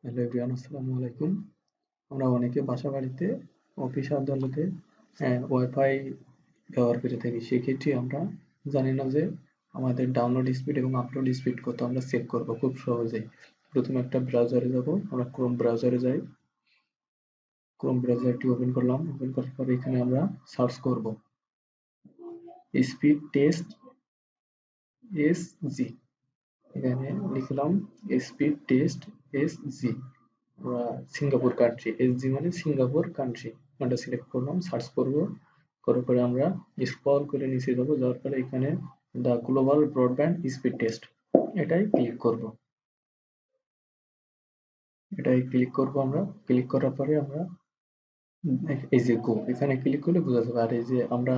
Hello everyone, আসসালামু আলাইকুম। আমরা অনেকে বাসা বাড়িতে, অফিস আদালতে ওয়াইফাই ব্যবহার করে থাকি। সেক্ষেত্রে আমরা জানি না যে আমাদের ডাউনলোড স্পিড এবং আপলোড স্পিড কত আমরা চেক করব খুব সহজেই। প্রথমে একটা ব্রাউজারে যাব, আমরা ক্রোম ব্রাউজারে যাই। ক্রোম ব্রাউজারটি ওপেন করলাম, ওপেন করার পরে এখানে আমরা সার্চ করব স্পিড টেস্ট SG। এখানে লিখলাম স্পিড টেস্ট SG। আমরা সিঙ্গাপুর কান্ট্রি, SG মানে সিঙ্গাপুর কান্ট্রি, আমরা সিলেক্ট করলাম, সার্চ করব। করার পরে আমরা স্ক্রল করে নিচে যাবো, যাওয়ার পরে এখানে দা গ্লোবাল ব্রডব্যান্ড স্পিড টেস্ট, এটাই ক্লিক করব। এটাই ক্লিক করব আমরা। ক্লিক করার পরে আমরা এই যে গো, এখানে ক্লিক করলে বোঝা যাবে। আর এই যে আমরা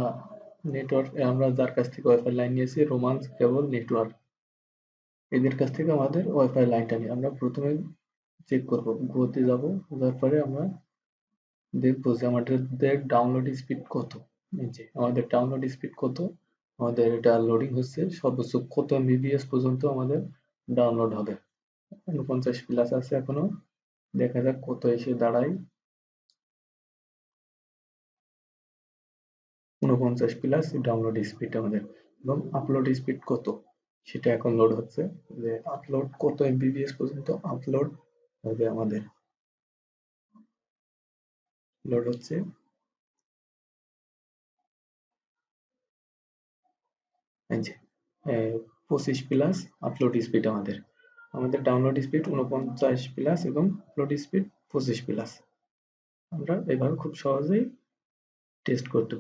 নেটওয়ার্ক, আমরা যার কাছ থেকে ওয়াইফাই লাইন নিয়েছি, রোমান্স কেবল নেটওয়ার্ক, এদের কাছ থেকে আমাদের ওয়াইফাই লাইনটা নিয়ে আমরা প্রথমে চেক করব। গোতে যাব, যাওয়ার পরে আমরা দেখবো যে আমাদের ডাউনলোড স্পিড কত। এই যে আমাদের ডাউনলোড স্পিড কত, আমাদের এটা লোডিং হচ্ছে। সর্বোচ্চ কত এমবিপিএস পর্যন্ত আমাদের ডাউনলোড হবে। 49 প্লাস আছে এখনো, দেখা যাক কত এসে দাঁড়ায়। 49 প্লাস ডাউনলোড স্পিড আমাদের। এবং আপলোড স্পিড কত সেটা এখন লোড হচ্ছে, যে আপলোড কত এমবিপিএস পর্যন্ত আপলোড হবে আমাদের। লোড হচ্ছে। এই যে 25 প্লাস আপলোড স্পিড আমাদের। আমাদের ডাউনলোড স্পিড 49 প্লাস এবং আপলোড স্পিড 25 প্লাস। আমরা এভাবে খুব সহজেই টেস্ট করতে পারি।